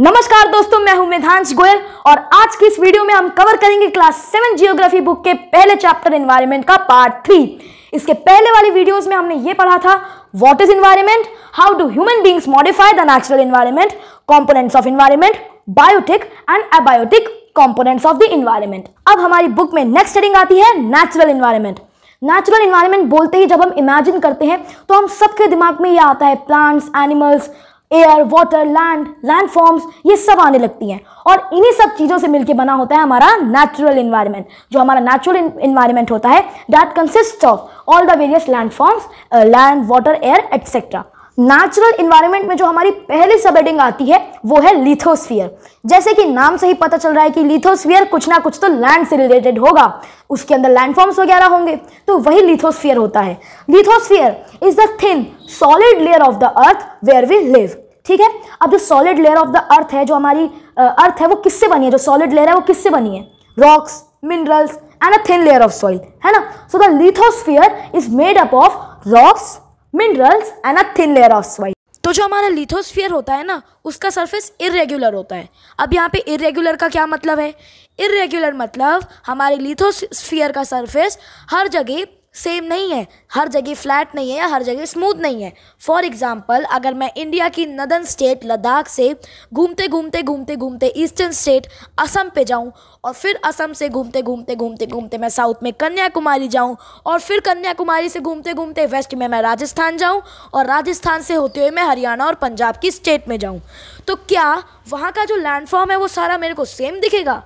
नमस्कार दोस्तों, मैं हूं मेधांश गोयल और आज की इस वीडियो में हम कवर करेंगे क्लास 7 जियोग्राफी बुक के पहले चैप्टर एनवायरनमेंट का पार्ट 3। इसके पहले वाली वीडियोस में हमने ये पढ़ा था what is environment, how do human beings modify the natural environment, components of environment, biotic and abiotic components of the environment. अब हमारी बुक में नेक्स्ट हेडिंग आती है नेचुरल एनवायरनमेंट। नेचुरल एनवायरनमेंट बोलते ही जब हम इमेजिन करते हैं तो हम सबके दिमाग में ये आता है plants, animals, air, water, land forms, ये सब आने लगती हैं और इन्हीं सब चीज़ों से मिलकर बना होता है हमारा नेचुरल एनवायरनमेंट। जो हमारा नेचुरल एनवायरनमेंट होता है that consist of all the various land forms, land, water, air etcetera. Natural environment में जो हमारी पहली सब हेडिंग आती है वो है लिथोस्फीयर। जैसे कि नाम से ही पता चल रहा है कि लिथोस्फीयर कुछ ना कुछ तो लैंड से रिलेटेड होगा, उसके अंदर लैंड फॉर्म्स वगैरह होंगे, तो वही लिथोस्फीयर होता है। Lithosphere is the thin solid layer of the earth where we live. ठीक है, अब जो solid layer of the earth है, जो हमारी अर्थ है, वो किससे बनी है? जो सॉलिड लेयर है वो किससे बनी है? Rocks, minerals and a thin layer of soil, है ना। So the lithosphere is made up of rocks, minerals and a thin layer of soil. तो जो हमारा लिथोस्फीयर होता है ना, उसका सरफेस इरेगुलर होता है। अब यहाँ पे इरेगुलर का क्या मतलब है? इरेगुलर मतलब हमारे लिथोस्फीयर का सरफेस हर जगह सेम नहीं है, हर जगह फ्लैट नहीं है या हर जगह स्मूथ नहीं है। फॉर एग्जाम्पल, अगर मैं इंडिया की नदर्न स्टेट लद्दाख से घूमते घूमते घूमते घूमते ईस्टर्न स्टेट असम पे जाऊं और फिर असम से घूमते घूमते घूमते घूमते मैं साउथ में कन्याकुमारी जाऊं और फिर कन्याकुमारी से घूमते घूमते वेस्ट में मैं राजस्थान जाऊं और राजस्थान से होते हुए मैं हरियाणा और पंजाब की स्टेट में जाऊं, तो क्या वहाँ का जो लैंडफॉर्म है वो सारा मेरे को सेम दिखेगा?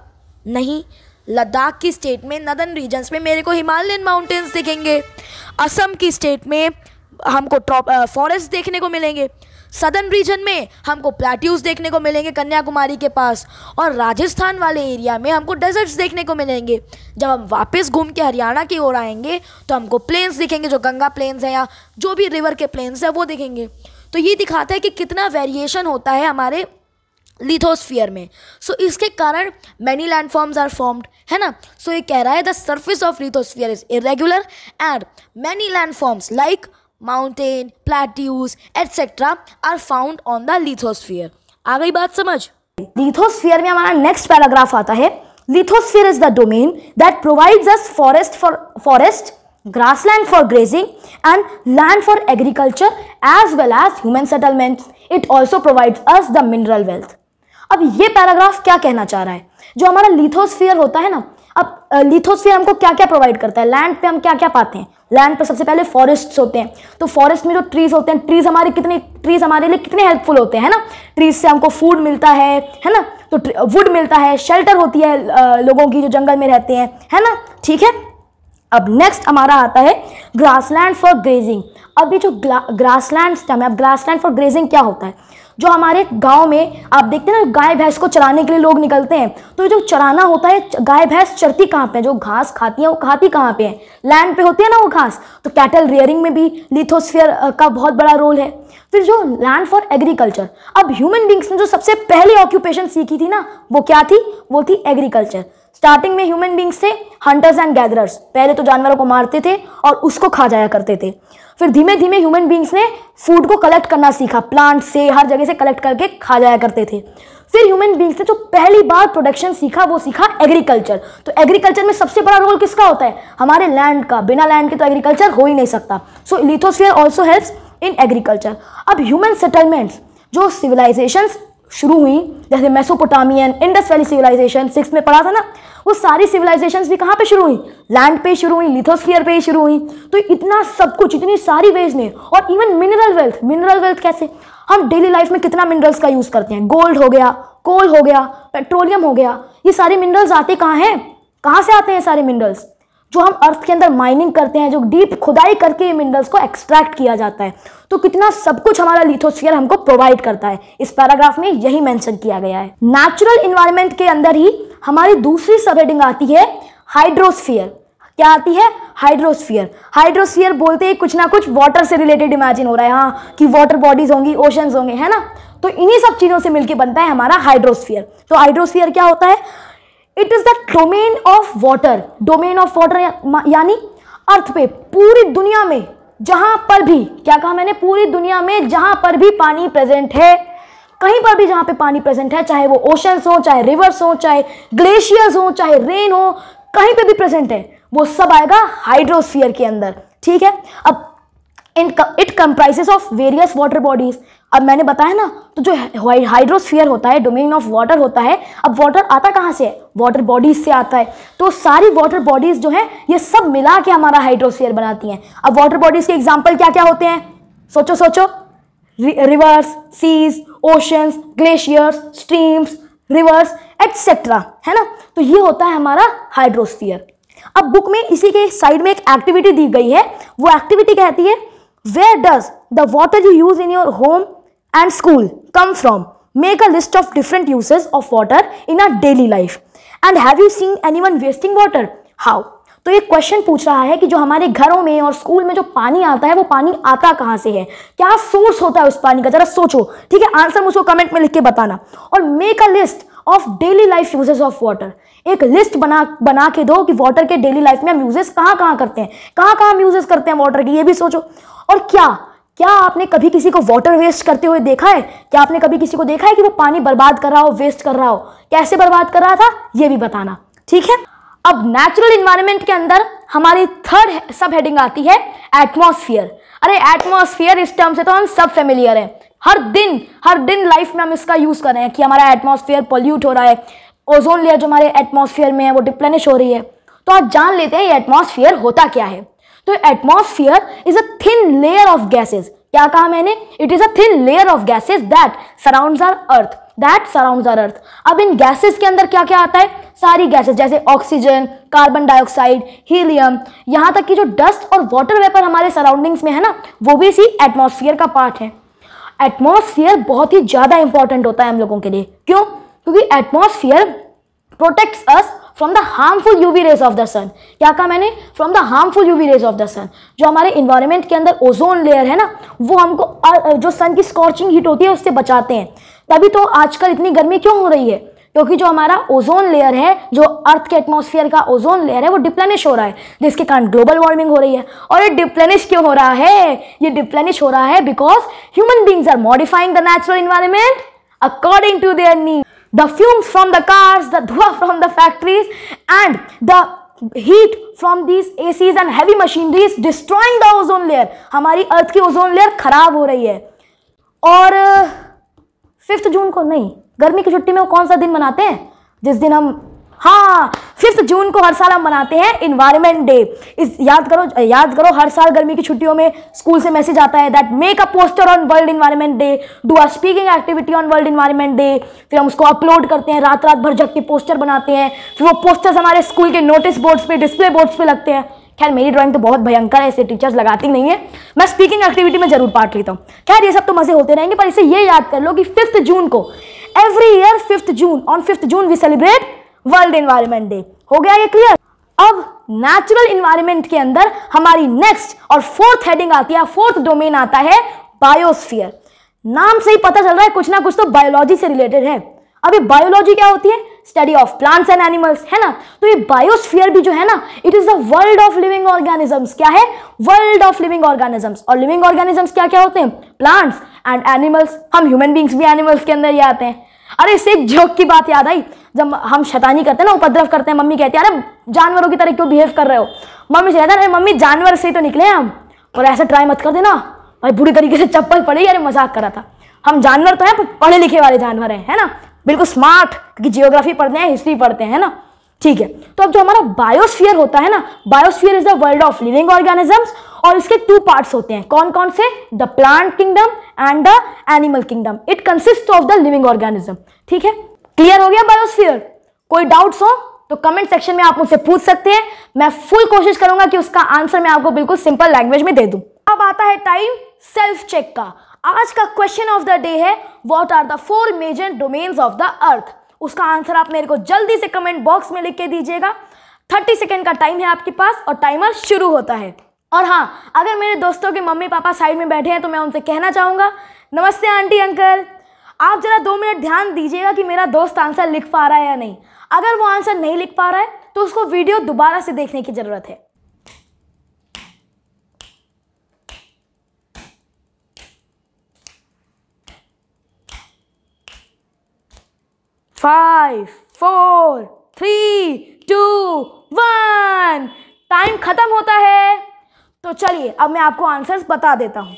नहीं। लद्दाख की स्टेट में, नदर्न रीजन्स में मेरे को हिमालयन माउंटेन्स दिखेंगे, असम की स्टेट में हमको फॉरेस्ट देखने को मिलेंगे, सदर्न रीजन में हमको प्लेट्यूज देखने को मिलेंगे कन्याकुमारी के पास, और राजस्थान वाले एरिया में हमको डेजर्ट्स देखने को मिलेंगे। जब हम वापस घूम के हरियाणा की ओर आएंगे तो हमको प्लेन्स दिखेंगे, जो गंगा प्लेन्स हैं या जो भी रिवर के प्लेन्स हैं वो दिखेंगे। तो ये दिखाता है कि कितना वेरिएशन होता है हमारे लिथोस्फीयर में। सो इसके कारण मैनी लैंडफॉर्म्स आर फॉर्म्ड, है ना। सो ये कह रहा है the surface of lithosphere is irregular and many landforms like mountain, plateaus etcetera are found on the lithosphere. आ गई बात समझ? लिथोस्फीयर में हमारा नेक्स्ट पैराग्राफ आता है, lithosphere is the domain that provides us forest, grassland for grazing and land for agriculture as well as human settlements. It also provides us the mineral wealth. अब ये पैराग्राफ क्या कहना चाह रहा है? जो हमारा लिथोस्फीयर होता है ना, अब लिथोस्फीयर हमको क्या क्या प्रोवाइड करता है? लैंड पे हम क्या क्या पाते हैं? लैंड पे सबसे पहले फॉरेस्ट्स होते हैं, तो फॉरेस्ट में जो ट्रीज होते हैं, ट्रीज हमारे लिए कितने हेल्पफुल होते हैं, है ना। ट्रीज से हमको फूड मिलता है ना, तो वुड मिलता है, शेल्टर होती है लोगों की जो जंगल में रहते हैं, है ना। ठीक है, अब नेक्स्ट हमारा आता है ग्रासलैंड फॉर ग्रेजिंग। अब ये जो ग्रासलैंड सिस्टम है, अब ग्रासलैंड फॉर ग्रेजिंग क्या होता है? जो हमारे गांव में आप देखते हैं ना, गाय भैंस को चराने के लिए लोग निकलते हैं, तो ये जो चराना होता है, गाय भैंस चरती कहाँ पे है? जो घास खाती है वो खाती कहाँ पे है? लैंड पे होती है ना वो घास। तो कैटल रियरिंग में भी लिथोस्फीयर का बहुत बड़ा रोल है। फिर जो लैंड फॉर एग्रीकल्चर, अब ह्यूमन बींग्स ने जो सबसे पहली ऑक्यूपेशन सीखी थी ना, वो क्या थी? वो थी एग्रीकल्चर। स्टार्टिंग में ह्यूमन बींग्स थे हंटर्स एंड गैदरर्स, पहले तो जानवरों को मारते थे और उसको खा जाया करते थे। फिर धीमे धीमे ह्यूमन बींग्स ने फूड को कलेक्ट करना सीखा, प्लांट से, हर जगह से कलेक्ट करके खा जाया करते थे। फिर ह्यूमन बींग्स ने जो पहली बार प्रोडक्शन सीखा वो सीखा एग्रीकल्चर। तो एग्रीकल्चर में सबसे बड़ा रोल किसका होता है? हमारे लैंड का। बिना लैंड के तो एग्रीकल्चर हो ही नहीं सकता। So lithosphere also helps in agriculture. अब ह्यूमन सेटलमेंट्स, जो सिविलाइजेशंस शुरू हुई, जैसे मेसोपोटामियन, इंडस वैली सिविलाइजेशन 6 में पढ़ा था ना, वो सारी सिविलाइजेशंस भी कहाँ पे शुरू हुई? लैंड पे शुरू हुई, लिथोस्फीयर पे ही शुरू हुई। तो इतना सब कुछ, इतनी सारी वेज में, और इवन मिनरल वेल्थ कैसे? हम डेली लाइफ में कितना मिनरल्स का यूज करते हैं? गोल्ड हो गया, कोल हो गया, पेट्रोलियम हो गया, ये सारे मिनरल्स आते कहाँ हैं? कहाँ से आते हैं सारे मिनरल्स? जो हम अर्थ के अंदर माइनिंग करते हैं, जो डीप खुदाई करके मिनरल्स को एक्सट्रैक्ट किया जाता है। तो कितना सब कुछ हमारा लिथोस्फीयर हमको प्रोवाइड करता है, इस पैराग्राफ में यही मेंशन किया गया है। नेचुरल एनवायरनमेंट के अंदर ही हमारी दूसरी सब हेडिंग आती है हाइड्रोस्फीयर। क्या आती है? हाइड्रोस्फीयर। हाइड्रोस्फीयर बोलते ही कुछ ना कुछ वाटर से रिलेटेड इमेजिन हो रहा है, हाँ, कि वाटर बॉडीज होंगी, ओशंस होंगे, है ना। तो इन्हीं सब चीजों से मिलकर बनता है हमारा हाइड्रोस्फीयर। तो हाइड्रोस्फीयर क्या होता है? It is the domain of water. Domain of water यानी अर्थ पे, पूरी दुनिया में जहां पर भी, क्या कहा मैंने? पूरी दुनिया में जहां पर भी पानी प्रेजेंट है, कहीं पर भी जहां पे पानी प्रेजेंट है, चाहे वो ओशंस हो, चाहे रिवर्स हो, चाहे ग्लेशियर्स हो, चाहे रेन हो, कहीं पे भी प्रेजेंट है, वो सब आएगा हाइड्रोस्फीयर के अंदर। ठीक है, अब it comprises of various water bodies. अब मैंने बताया ना, तो जो हाइड्रोस्फीयर होता है, डोमेन ऑफ वाटर होता है। अब वाटर आता कहाँ से है? वाटर बॉडीज से आता है। तो सारी वाटर बॉडीज जो है ये सब मिला के हमारा हाइड्रोस्फीयर बनाती हैं। अब वाटर बॉडीज के एग्जाम्पल क्या क्या होते हैं? सोचो सोचो, rivers, seas, oceans, glaciers, streams, rivers etcetera, है ना। तो ये होता है हमारा हाइड्रोस्फीयर। अब बुक में इसी के साइड में एक एक्टिविटी दी गई है। वो एक्टिविटी कहती है, where does the water you use in your home and school come from? Make a list of different uses of water in our daily life and have you seen anyone wasting water? How? तो ये question पूछ रहा है कि जो हमारे घरों में और स्कूल में जो पानी आता है, वो पानी आता कहां से है, क्या सोर्स होता है उस पानी का, जरा सोचो। ठीक है, आंसर मुझको कमेंट में लिख के बताना। और make a list of daily life uses of water. एक लिस्ट बना के दो कि वाटर के डेली लाइफ में हम यूजेस कहाँ करते हैं, कहाँ हम यूजेस करते हैं वाटर की, ये भी सोचो। और क्या आपने कभी किसी को वाटर वेस्ट करते हुए देखा है? क्या आपने कभी किसी को देखा है कि वो पानी बर्बाद कर रहा हो, वेस्ट कर रहा हो? कैसे बर्बाद कर रहा था, ये भी बताना। ठीक है, अब नेचुरल इन्वायरमेंट के अंदर हमारी थर्ड सब हेडिंग आती है एटमॉस्फेयर। अरे एटमॉस्फेयर, इस टर्म से तो हम सब फेमिलियर हैं। हर दिन लाइफ में हम इसका यूज कर रहे हैं कि हमारा एटमॉस्फेयर पॉल्यूट हो रहा है, ओजोन लेयर जो हमारे एटमॉस्फेयर में है वो डिप्लेनिश हो रही है। तो आज जान लेते हैं ये एटमॉस्फेयर होता क्या है। तो atmosphere is a thin layer of gases. क्या कहा मैंने? It is a thin layer of gases that surrounds our earth. अब इन गैसेस के अंदर क्या क्या आता है? सारी गैसेस, जैसे ऑक्सीजन, कार्बन डाइऑक्साइड, हीलियम, यहां तक कि जो डस्ट और वाटर वेपर हमारे सराउंडिंग्स में है ना, वो भी इसी एटमॉस्फेयर का पार्ट है। एटमॉस्फेयर बहुत ही ज्यादा इंपॉर्टेंट होता है हम लोगों के लिए। क्यों? क्योंकि atmosphere protects us from the harmful UV rays of the sun. क्या कहा मैंने? From the harmful UV rays of the sun. जो हमारे इन्वायरमेंट के अंदर ओजोन लेयर है ना, वो हमको जो सन की स्कॉर्चिंग हीट होती है उससे बचाते हैं। तभी तो आजकल इतनी गर्मी क्यों हो रही है? क्योंकि जो हमारा ओजोन लेयर है, जो अर्थ के एटमॉस्फेयर का ओजोन लेयर है, वो डिप्लेनिश हो रहा है, जिसके कारण ग्लोबल वार्मिंग हो रही है। और ये डिप्लेनिश क्यों हो रहा है? ये डिप्लेनिश हो रहा है because human beings are modifying the natural environment according to their need. The fumes from the cars, the धुआं from the factories and the heat from these ACs and heavy machineries destroying the ozone layer। हमारी अर्थ की ozone layer खराब हो रही है। और 5 June को नहीं, गर्मी की छुट्टी में वो कौन सा दिन मनाते हैं जिस दिन हम, हाँ, 5 जून को हर साल हम मनाते हैं इन्वायरमेंट डे। इस याद करो हर साल गर्मी की छुट्टियों में स्कूल से मैसेज आता है that make a poster on world environment day, do a speaking activity on world environment day. फिर हम उसको अपलोड करते हैं, रात भर जग के पोस्टर बनाते हैं। फिर वो पोस्टर्स हमारे स्कूल के नोटिस बोर्ड्स पे, डिस्प्ले बोर्ड्स पे लगते हैं। खैर मेरी ड्राइंग तो बहुत भयंकर है, इसे टीचर्स लगाती नहीं है। मैं स्पीकिंग एक्टिविटी में जरूर पार्ट लेता हूँ। खैर ये सब तो मजे होते रहेंगे, पर इसे ये याद कर लो कि 5 जून को, every year 5 June we celebrate world environment day. हो गया ये क्लियर? अब नेचुरल एनवायरनमेंट के अंदर हमारी नेक्स्ट और 4th हेडिंग आती है, 4th डोमेन आता है बायोस्फीयर। नाम से ही पता चल रहा है कुछ ना कुछ तो बायोलॉजी से रिलेटेड है। अब ये बायोलॉजी क्या होती है? Study of plants and animals, है ना। तो ये बायोस्फीयर भी जो है ना, it is the world of living organisms. क्या है? World of living organisms. और लिविंग ऑर्गेनिजम्स क्या क्या होते हैं? Plants and animals. हम ह्यूमन बींग्स भी एनिमल्स के अंदर ही आते हैं। अरे इससे एक जोक की बात याद आई, जब हम शैतानी करते हैं ना, उपद्रव करते हैं, मम्मी कहती है अरे जानवरों की तरह क्यों बिहेव कर रहे हो। मम्मी से कहता है अरे मम्मी जानवर से तो निकले हम, और ऐसा ट्राई मत कर देना भाई, बुरी तरीके से चप्पल पड़ी। अरे मजाक कर रहा था, हम जानवर तो हैं, पढ़े लिखे वाले जानवर हैं, है ना, बिल्कुल स्मार्ट, क्योंकि जियोग्राफी पढ़ते हैं, हिस्ट्री पढ़ते हैं ना। ठीक है, तो अब जो हमारा बायोस्फीयर होता है ना, biosphere is the world of living organisms, और इसके 2 पार्ट्स होते हैं। कौन कौन से? The plant kingdom and the animal kingdom. It consist of the living organism. ठीक है, क्लियर हो गया बायोस्फीयर? कोई डाउट्स हो तो कमेंट सेक्शन में आप मुझसे पूछ सकते हैं। मैं फुल कोशिश करूंगा कि उसका आंसर मैं आपको बिल्कुल सिंपल लैंग्वेज में दे दूं। अब आता है टाइम सेल्फ चेक का। आज का क्वेश्चन ऑफ द डे है, what are the 4 major domains of the earth. उसका आंसर आप मेरे को जल्दी से कमेंट बॉक्स में लिख के दीजिएगा। 30 सेकेंड का टाइम है आपके पास और टाइमर शुरू होता है। और हाँ, अगर मेरे दोस्तों के मम्मी पापा साइड में बैठे हैं तो मैं उनसे कहना चाहूंगा, नमस्ते आंटी अंकल, आप जरा 2 मिनट ध्यान दीजिएगा कि मेरा दोस्त आंसर लिख पा रहा है या नहीं। अगर वो आंसर नहीं लिख पा रहा है तो उसको वीडियो दोबारा से देखने की जरूरत है। 5 4 3 2 1 टाइम खत्म होता है। तो चलिए अब मैं आपको आंसर्स बता देता हूं।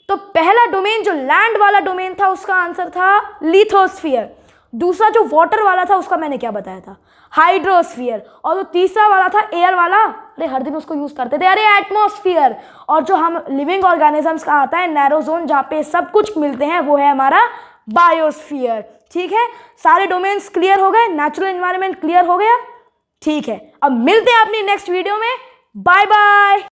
तो पहला डोमेन जो लैंड वाला डोमेन था उसका आंसर था लिथोस्फीयर। दूसरा जो वाटर वाला था उसका मैंने क्या बताया था, हाइड्रोस्फीयर। और जो तीसरा वाला था एयर वाला, अरे हर दिन उसको यूज करते थे, अरे एटमॉस्फेयर। और जो हम लिविंग ऑर्गेनिजम्स का आता है नैरो जोन जहाँ पे सब कुछ मिलते हैं, वो है हमारा बायोस्फीयर। ठीक है, सारे डोमेन्स क्लियर हो गए, नेचुरल एनवायरनमेंट क्लियर हो गया। ठीक है, अब मिलते हैं अपनी नेक्स्ट वीडियो में। Bye bye.